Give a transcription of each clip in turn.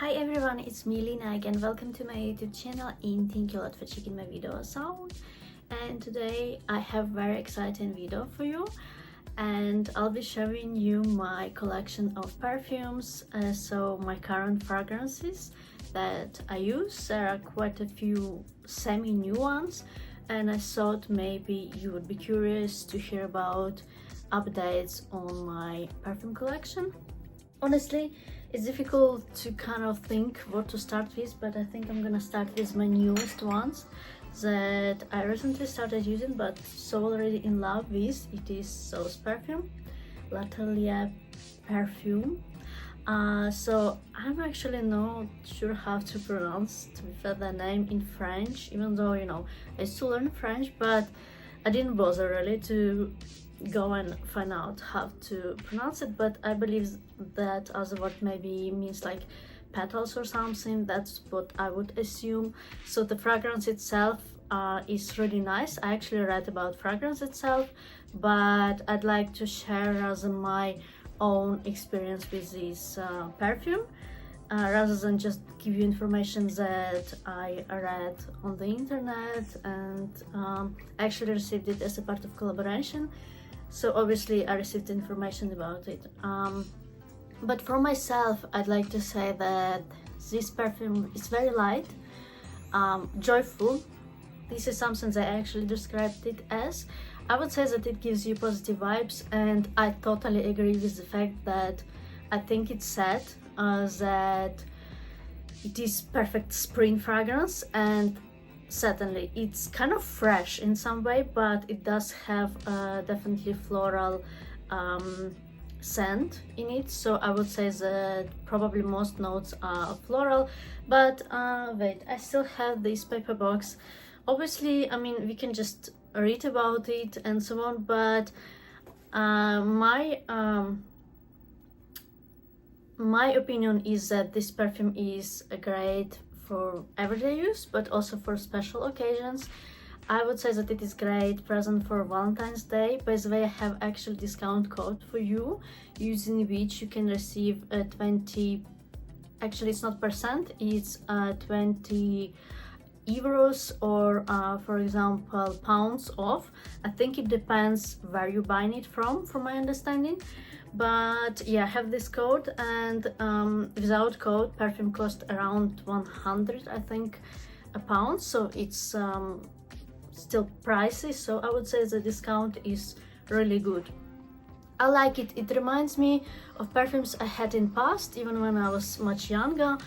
Hi everyone, it's me Lina again. Welcome to my YouTube channel and thank you a lot for checking my videos out. And today I have very exciting video for you, and I'll be showing you my collection of perfumes, so my current fragrances that I use. There are quite a few semi-new ones, and I thought maybe you would be curious to hear about updates on my perfume collection. Honestly, it's difficult to kind of think what to start with, but I think I'm gonna start with my newest ones that I recently started using but so already in love with. It is those perfume, L'Atelier Perfume. So I'm actually not sure how to pronounce the name in French, even though I used to learn French, but I didn't bother really to go and find out how to pronounce it. But I believe that as a word maybe means like petals or something. That's what I would assume. So the fragrance itself is really nice. I actually read about fragrance itself, but I'd like to share as my own experience with this perfume, rather than just give you information that I read on the internet, and I actually received it as a part of collaboration. So obviously I received information about it. But for myself, I'd like to say that this perfume is very light, joyful. This is something that I actually described it as. I would say that it gives you positive vibes, and I totally agree with the fact that I think it's said that it is perfect spring fragrance, and certainly it's kind of fresh in some way, but it does have definitely floral scent in it. So I would say that probably most notes are floral. But wait, I still have this paper box. Obviously, I mean, we can just read about it and so on, but my opinion is that this perfume is great for everyday use, but also for special occasions. I would say that it is great present for Valentine's Day. By the way, I have actually discount code for you, using which you can receive a 20, actually it's not percent, it's 20 euros or for example pounds off. I think it depends where you're buying it from my understanding. But yeah, I have this code, and without code perfume cost around 100, I think, a pound, so it's still pricey. So I would say the discount is really good. I like it. It reminds me of perfumes I had in past, even when I was much younger.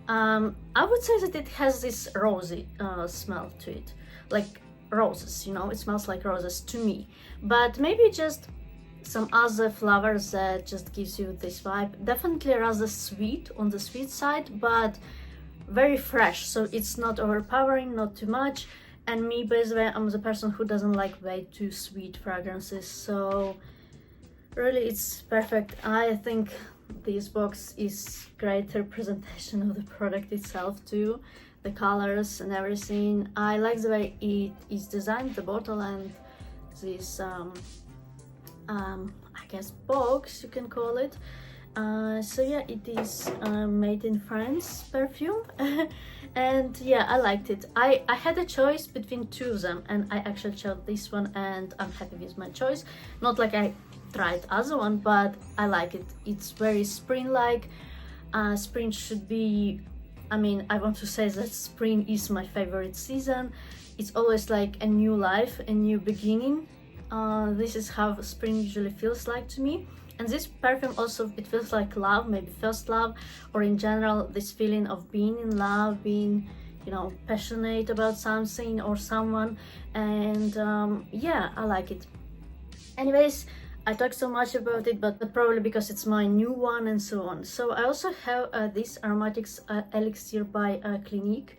I would say that it has this rosy smell to it, like roses, it smells like roses to me. But maybe just some other flowers that just gives you this vibe. Definitely rather sweet, on the sweet side, but very fresh, so it's not overpowering, not too much. And me, by the way, I'm the person who doesn't like way too sweet fragrances, so really it's perfect. I think this box is great representation of the product itself too, the colors and everything. I like the way it is designed, the bottle and this I guess box, you can call it. So yeah, it is made in France perfume. And yeah, I liked it. I had a choice between two of them, and I actually chose this one, and I'm happy with my choice. Not like I tried other one, but I like it. It's very spring-like. Spring should be, I mean, I want to say that spring is my favorite season. It's always like a new life, a new beginning. This is how spring usually feels like to me. And this perfume also, it feels like love, maybe first love, or in general this feeling of being in love, being passionate about something or someone. And yeah, I like it. Anyways, I talk so much about it, but probably because it's my new one and so on. So I also have this aromatics elixir by Clinique.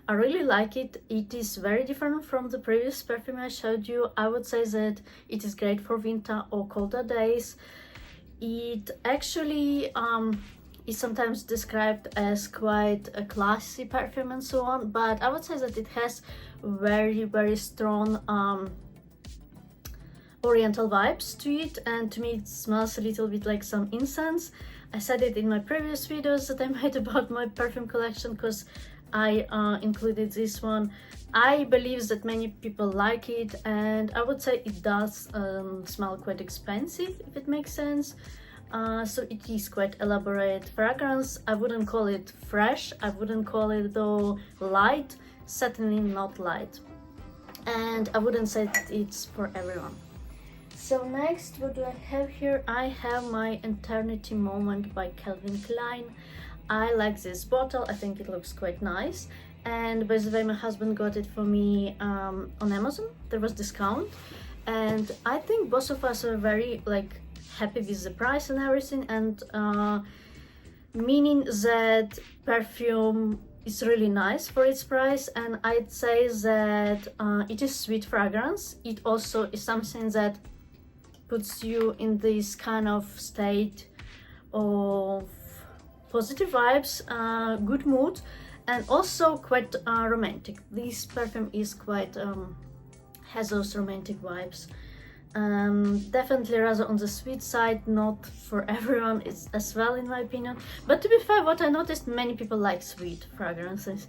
I really like it. It is very different from the previous perfume I showed you. I would say that it is great for winter or colder days. It actually is sometimes described as quite a classy perfume and so on, but I would say that it has very, very strong oriental vibes to it, and to me it smells a little bit like some incense. I said it in my previous videos that I made about my perfume collection, because I included this one. I believe that many people like it, and I would say it does smell quite expensive, if it makes sense. So it is quite elaborate fragrance. I wouldn't call it fresh, I wouldn't call it though light, certainly not light, and I wouldn't say that it's for everyone. So next, what do I have here? I have my Eternity Moment by Calvin Klein. I like this bottle, I think it looks quite nice, and by the way, my husband got it for me on Amazon. There was discount, and I think both of us are very happy with the price and everything, and meaning that perfume is really nice for its price. And I'd say that it is sweet fragrance. It also is something that puts you in this kind of state of positive vibes, good mood, and also quite romantic. This perfume is quite has those romantic vibes. Definitely rather on the sweet side, not for everyone is as well, in my opinion. But to be fair, what I noticed, many people like sweet fragrances.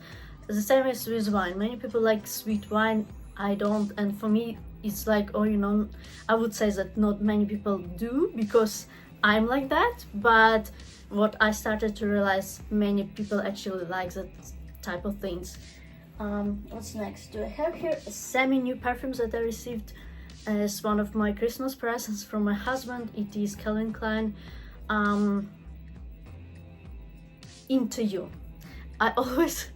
The same as with wine. Many people like sweet wine, I don't, and for me it's like, oh, you know, I would say that not many people do, because I'm like that. But what I started to realize, many people actually like that type of things. What's next? Do I have here a semi-new perfume that I received as one of my Christmas presents from my husband. It is Calvin Klein Into You. I always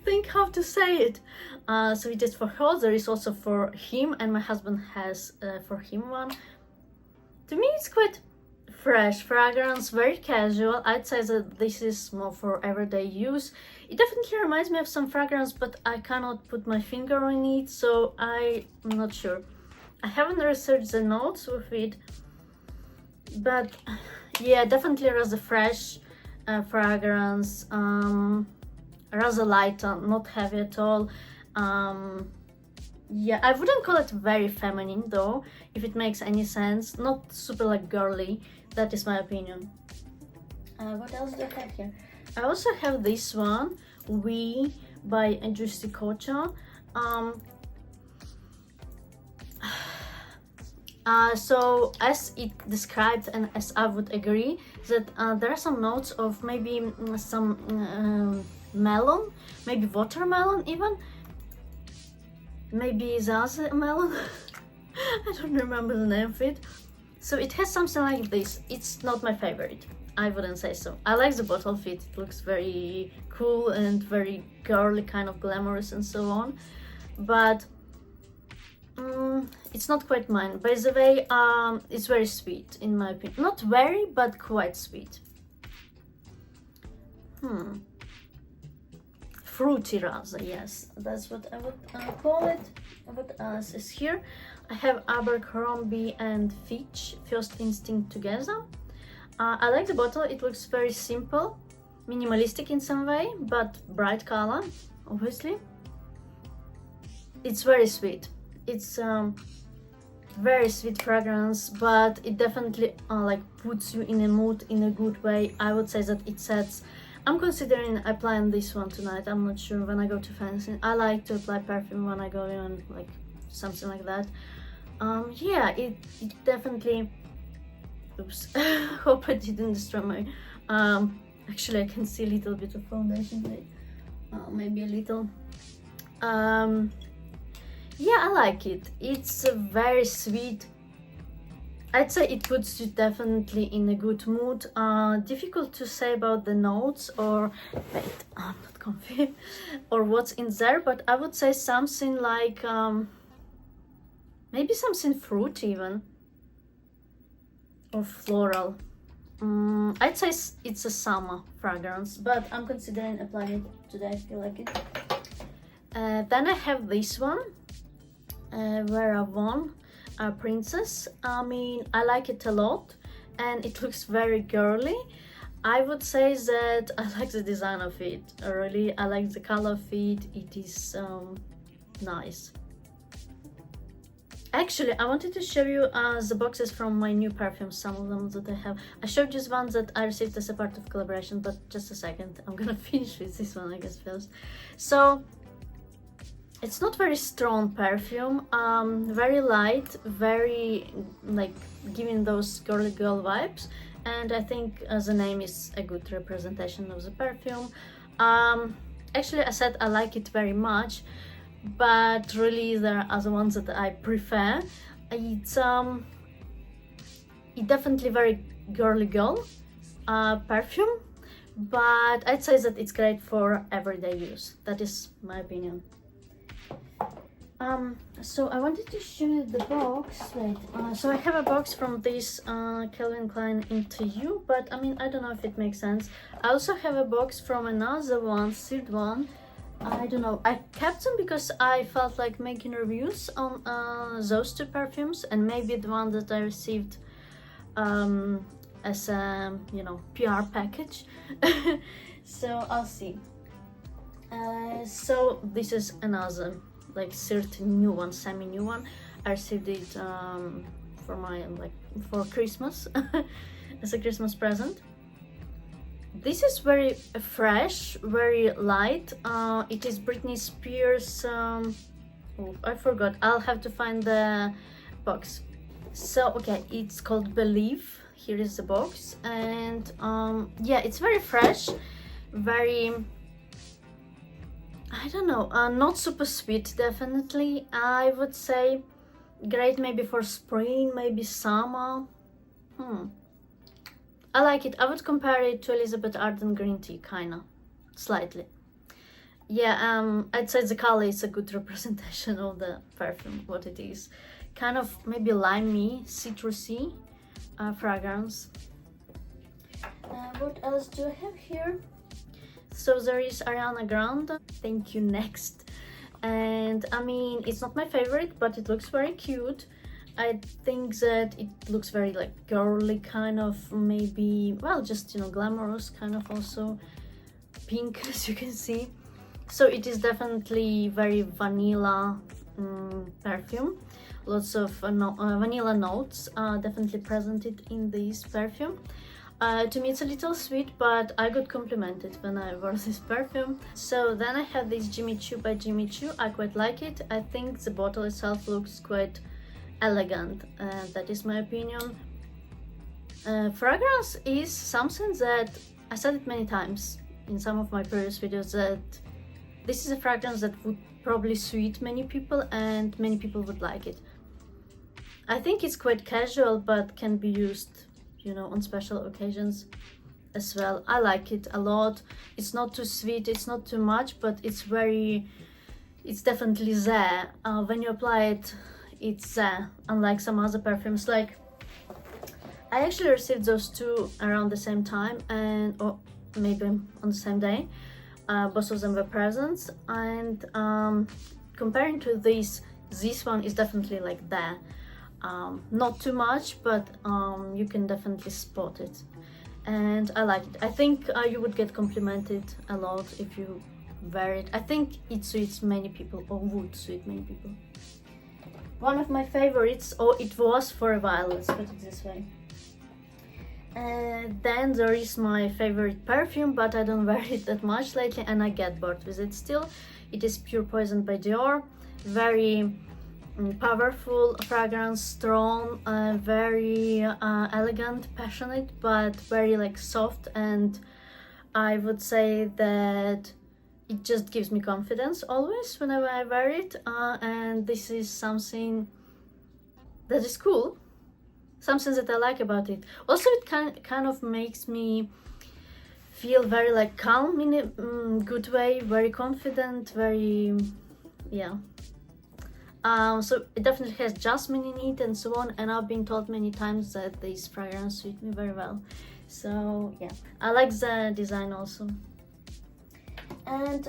think how to say it. So it is for her, there is also for him, and my husband has for him one. To me it's quite fresh fragrance, very casual. I'd say that this is more for everyday use. It definitely reminds me of some fragrance, but I cannot put my finger on it, so I'm not sure. I haven't researched the notes with it, but yeah, definitely rather fresh fragrance, rather light, not heavy at all. Yeah, I wouldn't call it very feminine though, if it makes any sense. Not super girly, that is my opinion. What else do I have here? I also have this one, We by Juicy Kocha. So as it described, and as I would agree, that there are some notes of maybe some melon, maybe watermelon even, maybe the other melon. I don't remember the name of it. So it has something like this. It's not my favorite, I wouldn't say so. I like the bottle fit, it looks very cool and very girly, kind of glamorous and so on, but it's not quite mine. By the way, it's very sweet in my opinion. Not very, but quite sweet. Fruity rather, yes, that's what I would call it. What else is here? I have Abercrombie and Fitch First Instinct Together. I like the bottle, it looks very simple, minimalistic in some way, but bright color, obviously. It's very sweet. It's very sweet fragrance, but it definitely puts you in a mood in a good way. I would say that it sets. I'm considering applying this one tonight. I'm not sure when I go to fancy. I like to apply perfume when I go in, something like that. Yeah, it definitely. Oops. Hope I didn't destroy my. Actually, I can see a little bit of foundation, but maybe a little. Yeah, I like it. It's very sweet. I'd say it puts you definitely in a good mood. Difficult to say about the notes, or wait, I'm not confident, or what's in there, but I would say something like maybe something fruity even, or floral. I'd say it's a summer fragrance, but I'm considering applying it today. I feel like it. Then I have this one. Vera Wang Princess. I mean, I like it a lot, and it looks very girly. I would say that I like the design of it. Really, I like the color of it. It is nice. Actually, I wanted to show you the boxes from my new perfumes, some of them that I have. I showed just ones that I received as a part of collaboration, but just a second, I'm gonna finish with this one, I guess, first. So, it's not very strong perfume, very light, very, like, giving those girly girl vibes, and I think the name is a good representation of the perfume. Actually, I said I like it very much, but really there are other ones that I prefer. It's definitely very girly girl perfume, but I'd say that it's great for everyday use. That is my opinion. So I wanted to show you the box. Wait, so I have a box from this Calvin Klein Into You, but I mean, I don't know if it makes sense. I also have a box from another one, third one. I don't know, I kept them because I felt like making reviews on those two perfumes, and maybe the one that I received as a, you know, PR package. So I'll see. So this is another, like, third new one, semi-new one. I received it for my, like, for Christmas as a Christmas present. This is very fresh, very light. It is Britney Spears. Oh, I forgot. I'll have to find the box. So, okay, it's called Believe. Here is the box, and yeah, it's very fresh, very, I don't know, not super sweet, definitely. I would say great maybe for spring, maybe summer. I like it. I would compare it to Elizabeth Arden Green Tea, kinda, slightly. Yeah, I'd say the color is a good representation of the perfume, what it is. Kind of maybe limey, citrusy fragrance. What else do I have here? So there is Ariana Grande, Thank You Next. And I mean, it's not my favorite, but it looks very cute. I think that it looks very, like, girly, kind of, maybe, well, just, you know, glamorous, kind of, also pink, as you can see. So it is definitely very vanilla perfume. Lots of vanilla notes definitely presented in this perfume. To me it's a little sweet, but I got complimented when I wore this perfume. So then I have this Jimmy Choo by Jimmy Choo. I quite like it. I think the bottle itself looks quite elegant, that is my opinion. Fragrance is something that I said it many times in some of my previous videos, that this is a fragrance that would probably suit many people and many people would like it. I think it's quite casual, but can be used, you know, on special occasions as well. I like it a lot. It's not too sweet, it's not too much, but it's definitely there. When you apply it, it's there, unlike some other perfumes. Like, I actually received those two around the same time, and or maybe on the same day. Both of them were presents, and comparing to this one is definitely like there. Not too much, but you can definitely spot it, and I like it. I think you would get complimented a lot if you wear it. I think it suits many people, or would suit many people. One of my favorites, or it was for a while, let's put it this way. Then there is my favorite perfume, but I don't wear it that much lately, and I get bored with it still. It is Pure Poison by Dior. Very powerful fragrance, strong, very elegant, passionate, but very, like, soft, and I would say that it just gives me confidence always whenever I wear it, and this is something that is cool, something that I like about it. Also, it kind of makes me feel very, like, calm in a good way, very confident, very, yeah. So it definitely has jasmine in it and so on, and I've been told many times that this fragrance suits me very well. So yeah, I like the design also. And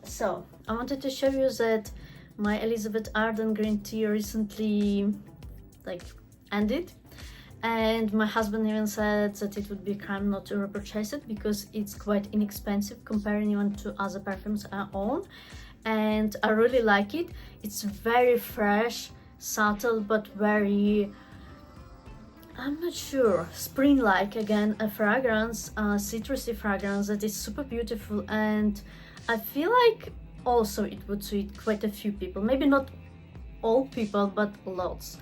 so I wanted to show you that my Elizabeth Arden Green Tea recently, like, ended, and my husband even said that it would be a crime not to repurchase it because it's quite inexpensive comparing even to other perfumes I own, and I really like it. It's very fresh, subtle but very, I'm not sure, spring-like, again, a fragrance, citrusy fragrance that is super beautiful, and I feel like also it would suit quite a few people, maybe not all people, but lots.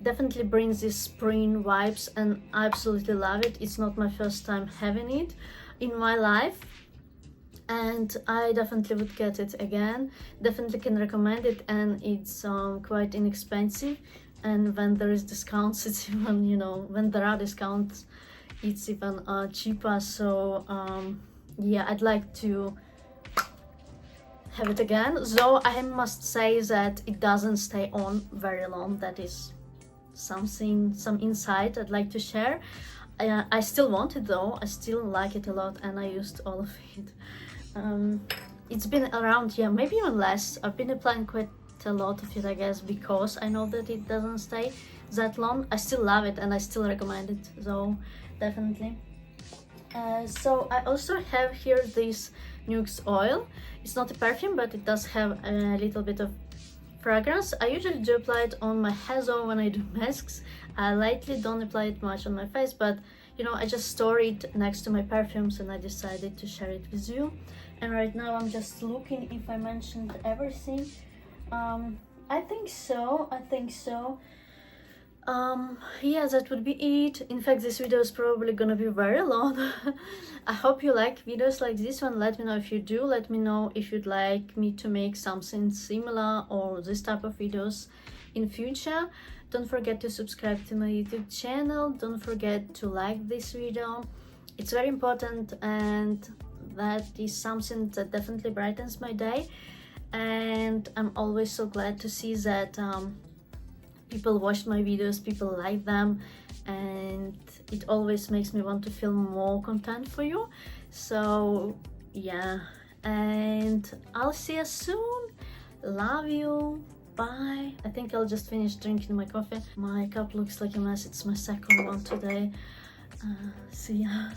Definitely brings these spring vibes and I absolutely love it. It's not my first time having it in my life, and I definitely would get it again. Definitely can recommend it, and it's quite inexpensive, and when there is discounts it's even, you know, when there are discounts it's even cheaper. So yeah, I'd like to have it again, though I must say that it doesn't stay on very long. That is something, some insight I'd like to share. I still want it though, I still like it a lot, and I used all of it. It's been around, yeah, maybe even less. I've been applying quite a lot of it, I guess, because I know that it doesn't stay that long. I still love it and I still recommend it, so definitely. So I also have here this Nuxe oil. It's not a perfume, but it does have a little bit of fragrance. I usually do apply it on my hair when I do masks. I lately don't apply it much on my face, but you know, I just store it next to my perfumes and I decided to share it with you. And right now I'm just looking if I mentioned everything. I think so. Yeah, that would be it. In fact, this video is probably gonna be very long. I hope you like videos like this one. Let me know if you do. Let me know if you'd like me to make something similar or this type of videos in future. Don't forget to subscribe to my YouTube channel. Don't forget to like this video. It's very important, and that is something that definitely brightens my day. And I'm always so glad to see that people watch my videos, people like them, and it always makes me want to film more content for you. So yeah, and I'll see you soon. Love you. Bye. I think I'll just finish drinking my coffee. My cup looks like a mess. It's my second one today. See ya.